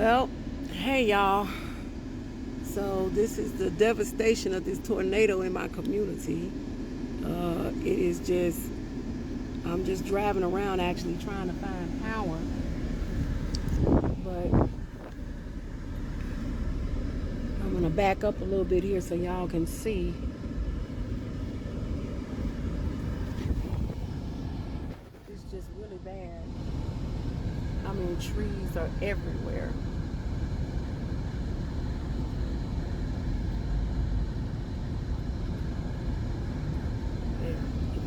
Well, hey y'all. So this is the devastation of this tornado in my community. I'm just driving around actually trying to find power. But I'm gonna back up a little bit here so y'all can see. It's just really bad. I mean, trees are everywhere.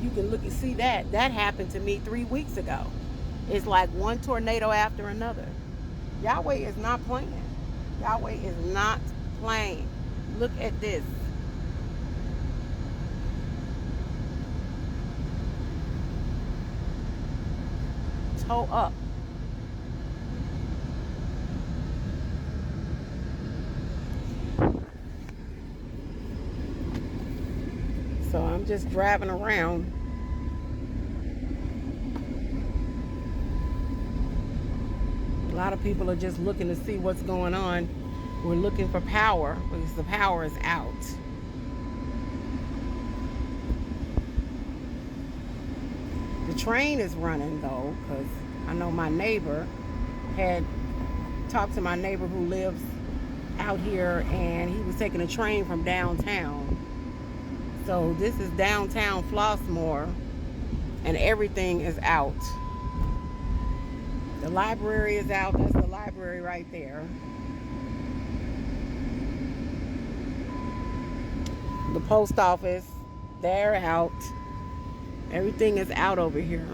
You can look and see that happened to me 3 weeks ago. It's like one tornado after another. Yahweh is not playing. Yahweh is not playing. Look at this. Toe up. So I'm just driving around. A lot of people are just looking to see what's going on. We're looking for power because the power is out. The train is running though, because I know my neighbor had talked to my neighbor who lives out here, and he was taking a train from downtown. So this is downtown Flossmoor, and everything is out. The library is out. That's the library right there. The post office, they're out. Everything is out over here.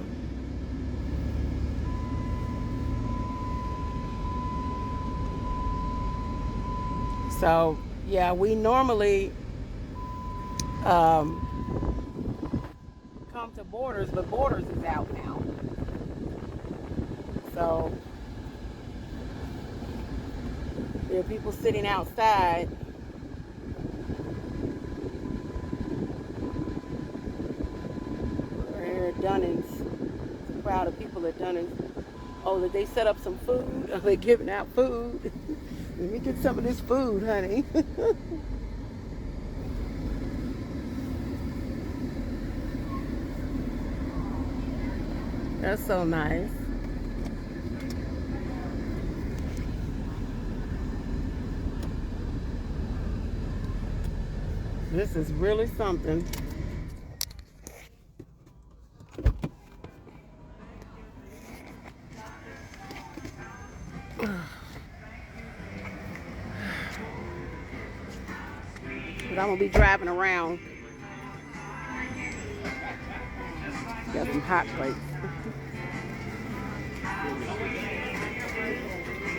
So, yeah, we normally come to Borders, but Borders is out now. So there are people sitting outside. We're here at Dunnings. It's a crowd of people at Dunnings. Oh, did they set up some food? Are they giving out food? Let me get some of this food, honey. That's so nice. This is really something. But I'm gonna be driving around. Got some hot plates.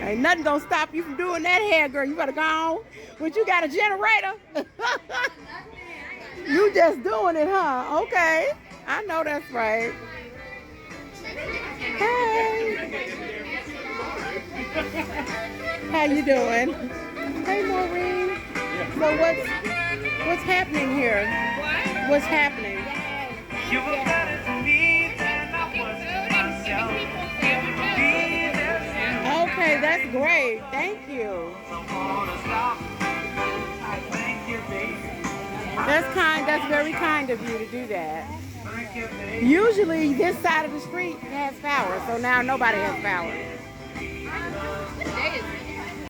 Ain't nothing gonna stop you from doing that hair, girl. You better go on. But you got a generator. You just doing it, huh? Okay. I know that's right. Hey. How you doing? Hey, Maureen. So what's happening here? What's happening? You were better to me than I was to myself. Okay, that's great. Thank you. That's very kind of you to do that. Usually this side of the street has power, so now nobody has power.